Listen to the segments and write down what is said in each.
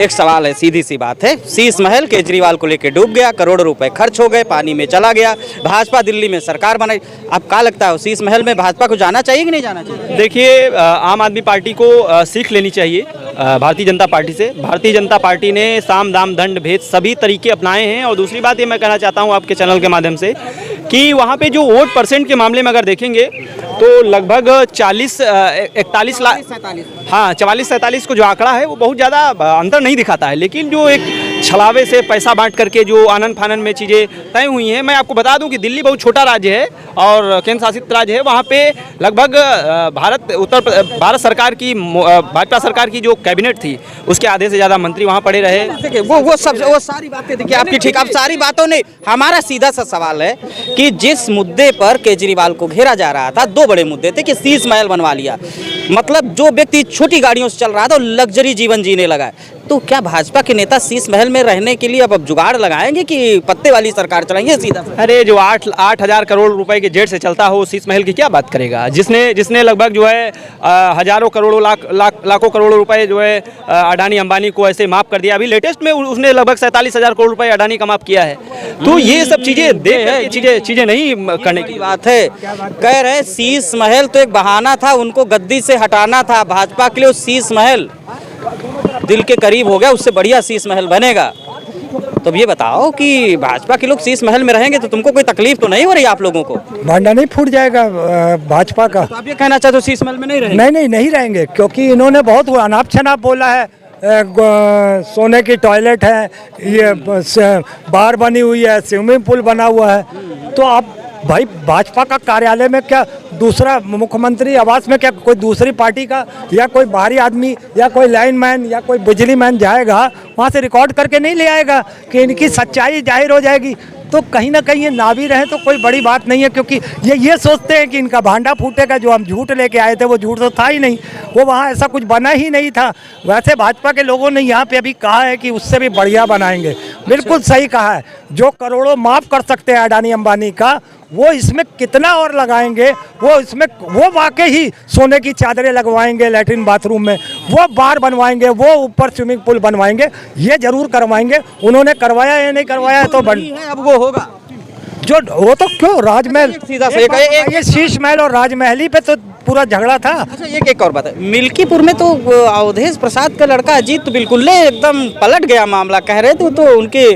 एक सवाल है, सीधी सी बात है। शीश महल केजरीवाल को लेकर डूब गया, करोड़ों रुपए खर्च हो गए, पानी में चला गया। भाजपा दिल्ली में सरकार बनाई। अब क्या लगता है शीश महल में भाजपा को जाना चाहिए कि नहीं जाना चाहिए? देखिए, आम आदमी पार्टी को सीख लेनी चाहिए भारतीय जनता पार्टी से। भारतीय जनता पार्टी ने साम दाम दंड भेद सभी तरीके अपनाए हैं। और दूसरी बात ये मैं कहना चाहता हूँ आपके चैनल के माध्यम से कि वहाँ पे जो वोट परसेंट के मामले में अगर देखेंगे तो लगभग 41 लाख, हाँ 44-47 को जो आंकड़ा है वो बहुत ज़्यादा अंतर नहीं दिखाता है। लेकिन जो एक छलावे से पैसा बांट करके जो आनन फानन में चीज़ें तय हुई हैं, मैं आपको बता दूं कि दिल्ली बहुत छोटा राज्य है और केंद्र शासित राज्य है। वहाँ पे लगभग भारत सरकार की भाजपा सरकार की जो कैबिनेट थी उसके आधे से ज़्यादा मंत्री वहाँ पड़े रहे। वो सारी बातें देखिए आपकी ठीक। अब सारी बातों ने हमारा सीधा सा सवाल है कि जिस मुद्दे पर केजरीवाल को घेरा जा रहा था, दो बड़े मुद्दे थे कि शीश महल बनवा लिया, मतलब जो व्यक्ति छोटी गाड़ियों से चल रहा था लग्जरी जीवन जीने लगा है। तो क्या भाजपा के नेता शीश महल में रहने के लिए अब जुगाड़ लगाएंगे कि पत्ते वाली सरकार चलाएंगे सीधा? अरे जो 8,000 करोड़ रुपए के जेट से चलता हो शीश महल की क्या बात करेगा? जिसने लगभग जो है हजारों करोड़ों लाखों करोड़ों रुपए जो है अडानी अंबानी को ऐसे माफ कर दिया। अभी लेटेस्ट में उसने लगभग 47,000 करोड़ रुपए अडानी का माफ किया है। तो ये सब चीजें चीजें नहीं करने की बात है। कह रहे शीश महल तो एक बहाना था, उनको गद्दी से हटाना था। भाजपा के लिए शीश महल दिल के करीब हो गया, उससे बढ़िया शीश महल बनेगा। तो ये बताओ कि भाजपा के लोग शीश महल में रहेंगे तो तुमको कोई तकलीफ तो नहीं हो रही आप लोगों को? भांडा नहीं फूट जाएगा भाजपा का? तो आप ये कहना चाहते हो शीश महल में नहीं रहेंगे? नहीं रहेंगे, क्योंकि इन्होंने बहुत अनाप शनाप बोला है। सोने की टॉयलेट है, ये बार बनी हुई है, स्विमिंग पूल बना हुआ है। तो आप भाई भाजपा का कार्यालय में क्या दूसरा मुख्यमंत्री आवास में क्या कोई दूसरी पार्टी का या कोई बाहरी आदमी या कोई लाइनमैन या कोई बिजली मैन जाएगा वहाँ से रिकॉर्ड करके नहीं ले आएगा कि इनकी सच्चाई जाहिर हो जाएगी? तो कहीं ना कहीं ये ना भी रहे तो कोई बड़ी बात नहीं है, क्योंकि ये सोचते हैं कि इनका भांडा फूटेगा। जो हम झूठ लेके आए थे वो झूठ तो था ही नहीं, वो वहाँ ऐसा कुछ बना ही नहीं था। वैसे भाजपा के लोगों ने यहाँ पे अभी कहा है कि उससे भी बढ़िया बनाएंगे। बिल्कुल सही कहा है। जो करोड़ों माफ़ कर सकते हैं अडानी अंबानी का, वो इसमें कितना और लगाएंगे। वो वाकई ही सोने की चादरें लगवाएंगे लैट्रिन बाथरूम में, वो बार बनवाएंगे, वो ऊपर स्विमिंग पूल बनवाएंगे, ये जरूर करवाएंगे। उन्होंने करवाया या नहीं करवाया तो अब वो होगा जो वो तो क्यों राजमहल सीधा ये शीश महल और राजमहल ही पे तो पूरा झगड़ा था। अच्छा एक और बात है, मिल्कीपुर में तो अवधेश प्रसाद का लड़का अजीत तो बिल्कुल एकदम पलट गया मामला। कह रहे थे तो उनके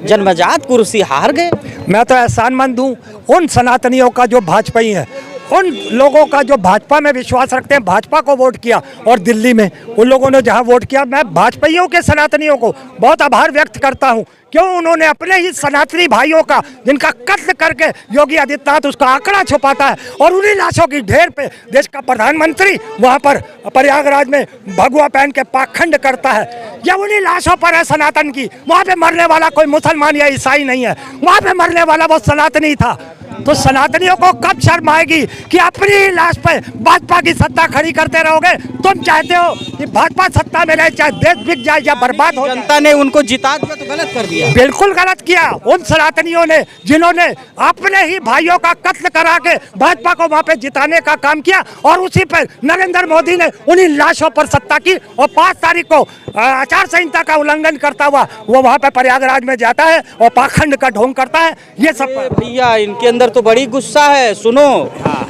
जन्मजात कुर्सी हार गए। मैं तो एहसानमंद हूँ उन सनातनियों का जो भाजपाई हैं, उन लोगों का जो भाजपा में विश्वास रखते हैं, भाजपा को वोट किया। और दिल्ली में उन लोगों ने जहां वोट किया, मैं भाजपाइयों के सनातनियों को बहुत आभार व्यक्त करता हूं। क्यों? उन्होंने अपने ही सनातनी भाइयों का जिनका कत्ल करके योगी आदित्यनाथ उसका आंकड़ा छुपाता है और उन्हीं लाशों की ढेर पे देश का प्रधानमंत्री वहां पर प्रयागराज में भगवा पहन के पाखंड करता है। या उन्हीं लाशों पर है सनातन की। वहाँ पे मरने वाला कोई मुसलमान या ईसाई नहीं है, वहाँ पे मरने वाला वो सनातनी था। तो सनातनियों को कब शर्म आएगी कि अपनी लाश पे भाजपा की सत्ता खड़ी करते रहोगे? तुम चाहते हो कि भाजपा सत्ता में रहे, चाहे देश बिक जाए या बर्बाद हो। जनता ने उनको जिता दिया तो गलत कर दिया। बिल्कुल गलत किया उन सनातनियों ने जिन्होंने अपने ही भाइयों का कत्ल करा के भाजपा को वहाँ पे जिताने का काम किया। और उसी पर नरेंद्र मोदी ने उन्हीं लाशों पर सत्ता की। और 5 तारीख को आचार संहिता का उल्लंघन करता हुआ वो वहाँ पे प्रयागराज में जाता है और पाखंड का ढोंग करता है। ये सब भैया इनके अंदर तो बड़ी गुस्सा है। सुनो,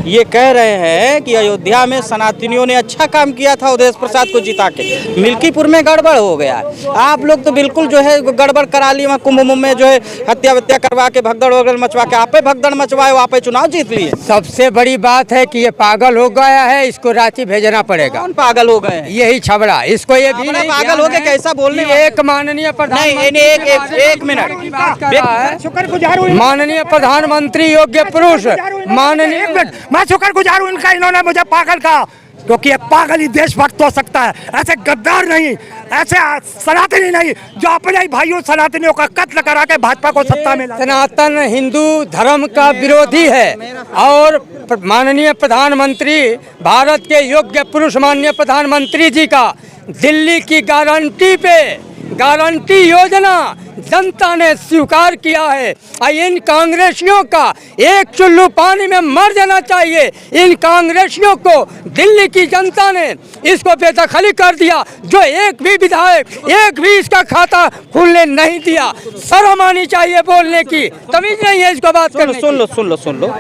ये कह रहे हैं कि अयोध्या में सनातनियों ने अच्छा काम किया था अवधेश प्रसाद को जिता के, मिल्कीपुर में गड़बड़ हो गया। आप लोग तो बिल्कुल जो है गड़बड़ करा लिए, वहाँ कुंभ में जो है हत्या करवा के भगदड़ वगड़ मचवा के आपे भगदड़ मचवाए, आप चुनाव जीत लिए। सबसे बड़ी बात है कि ये पागल हो गया है, इसको रांची भेजना पड़ेगा। कौन पागल हो गए? यही छबड़ा, इसको ये भी नहीं पागल हो गए कैसा बोलने? एक माननीय प्रधानमंत्री, एक मिनट, शुक्रगुजार हूं माननीय प्रधानमंत्री योग्य पुरुष, माननीय मैं शुक्रगुजार हूं इनका, इन्होंने मुझे पागल कहा। क्योंकि ये पागल ही देशभक्त हो सकता है, ऐसे गद्दार नहीं, ऐसे सनातनी नहीं जो अपने ही भाइयों सनातनियों का कत्ल करा के भाजपा को सत्ता में ला। सनातन हिंदू धर्म का विरोधी है। और माननीय प्रधानमंत्री, भारत के योग्य पुरुष माननीय प्रधानमंत्री जी का दिल्ली की गारंटी पे, गारंटी योजना जनता ने स्वीकार किया है। और इन कांग्रेसियों का एक चुल्लू पानी में मर जाना चाहिए। इन कांग्रेसियों को दिल्ली की जनता ने इसको बेदखली कर दिया। जो एक भी विधायक, एक भी इसका खाता खुलने नहीं दिया। शर्म आनी चाहिए बोलने की, तमीज नहीं है इसको बात करने की। सुन लो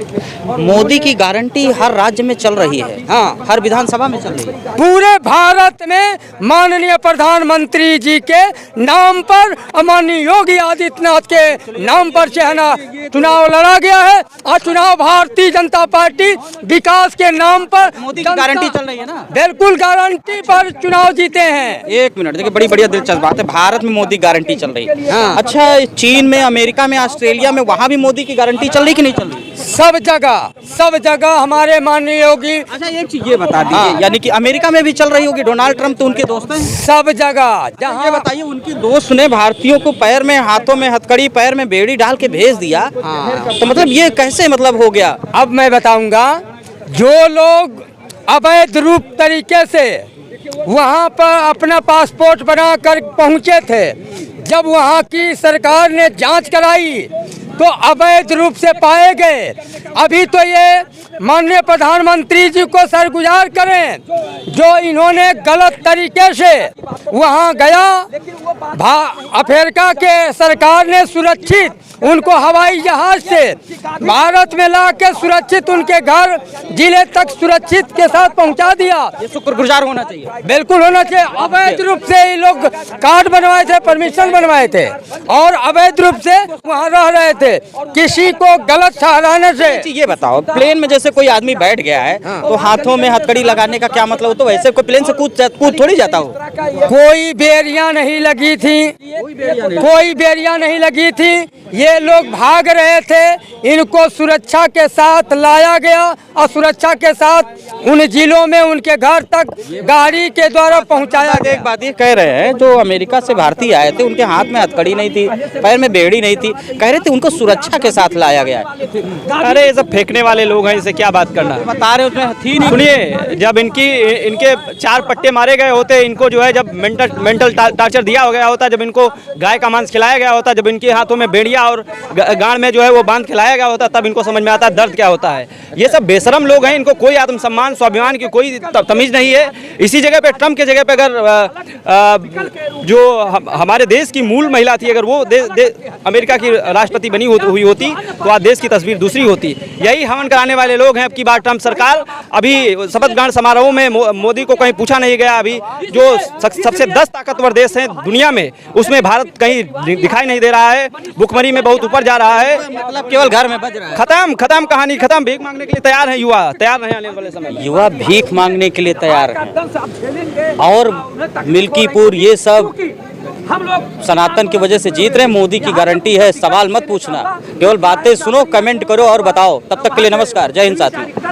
मोदी की गारंटी हर राज्य में चल रही है, हाँ, हर विधानसभा में चल रही है। पूरे भारत में माननीय प्रधानमंत्री जी के नाम पर, माननीय योगी आदित्यनाथ के नाम पर से है ना चुनाव लड़ा गया है। और चुनाव भारतीय जनता पार्टी विकास के नाम पर, मोदी की गारंटी चल रही है ना, बिल्कुल गारंटी पर चुनाव जीते हैं। एक मिनट देखिए, बड़ी बढ़िया दिलचस्प बात है, भारत में मोदी गारंटी चल रही है। हाँ। अच्छा, चीन में, अमेरिका में, ऑस्ट्रेलिया में, वहाँ भी मोदी की गारंटी चल रही कि नहीं चल रही? सब जगह हमारे माननीय योगी। अच्छा, एक चीज ये बता दीजिए, यानी कि अमेरिका में भी चल रही होगी, डोनाल्ड ट्रम्प तो उनके दोस्त हैं। सब जगह जहाँ ये बताइए, उनके दोस्त ने भारतीयों को पैर में, हाथों में हथकड़ी, पैर में बेड़ी डाल के भेज दिया, तो मतलब ये कैसे मतलब हो गया? अब मैं बताऊंगा, जो लोग अवैध रूप तरीके से वहां पर अपना पासपोर्ट बना कर पहुंचे थे, जब वहां की सरकार ने जांच कराई तो अवैध रूप से पाए गए। अभी तो ये माननीय प्रधानमंत्री जी को सरगुजार करें, जो इन्होंने गलत तरीके से वहां गया। अफ्रीका के सरकार ने सुरक्षित उनको हवाई जहाज से भारत में ला के सुरक्षित उनके घर जिले तक सुरक्षित के साथ पहुंचा दिया। ये शुक्रगुजार होना चाहिए। बिल्कुल होना चाहिए। अवैध रूप से ये लोग कार्ड बनवाए थे, परमिशन बनवाए थे और अवैध रूप से वहाँ रह रहे थे, किसी को गलत ठहराने से। ये बताओ, प्लेन में जैसे कोई आदमी बैठ गया है, तो हाथों में हथकड़ी लगाने का क्या मतलब? तो वैसे कोई प्लेन से कूद थोड़ी जाता हो। कोई बेरियां नहीं लगी थी, कोई बेरियां नहीं लगी थी। ये लोग भाग रहे थे, इनको सुरक्षा के साथ लाया गया और सुरक्षा के साथ उन जिलों में उनके घर तक गाड़ी के द्वारा पहुंचाया गया। एक बात ये कह रहे हैं, जो अमेरिका से भारतीय आए थे, उनके हाथ में हथकड़ी नहीं थी, पैर में बेड़ी नहीं थी, कह रहे थे उनको सुरक्षा के साथ लाया गया है। अरे ये सब फेंकने वाले लोग हैं, इनसे क्या बात करना। बता रहे उसमें थी नहीं। सुनिए, जब इनके 4 पट्टे मारे गए होते, इनको जो है जब मेंटल टॉर्चर दिया हो गया होता, जब इनको गाय का मांस खिलाया गया होता, जब इनके हाथों में बेड़िया और गांड में जो है वो बांध खिलाया गया होता, तब इनको समझ में आता दर्द क्या होता है। ये सब बेशरम लोग हैं, इनको कोई आत्मसम्मान, स्वाभिमान की कोई तमीज नहीं है। इसी जगह पे, ट्रम्प के जगह पे, अगर जो हमारे देश की मूल महिला थी, अगर वो अमेरिका की राष्ट्रपति बनी हुई होती, तो आज देश की तस्वीर दूसरी होती। यही हवन कराने वाले लोग हैं। अब की बार ट्रम्प सरकार, अभी शपथ ग्रहण समारोह में मोदी को कहीं पूछा नहीं गया। अभी जो सबसे 10 ताकतवर देश हैं दुनिया में, उसमें भारत कहीं दिखाई नहीं दे रहा है, भुखमरी में बहुत ऊपर जा रहा है। मतलब केवल घर में बज रहा है। खत्म कहानी खत्म। भीख मांगने के लिए तैयार है युवा, तैयार नहीं आने वाले समय। युवा भीख मांगने के लिए तैयार है, और मिल्कीपुर ये सब सनातन की वजह से जीत रहे। मोदी की गारंटी है, सवाल मत पूछना, केवल बातें सुनो, कमेंट करो और बताओ। तब तक के लिए नमस्कार, जय हिंद साथियों।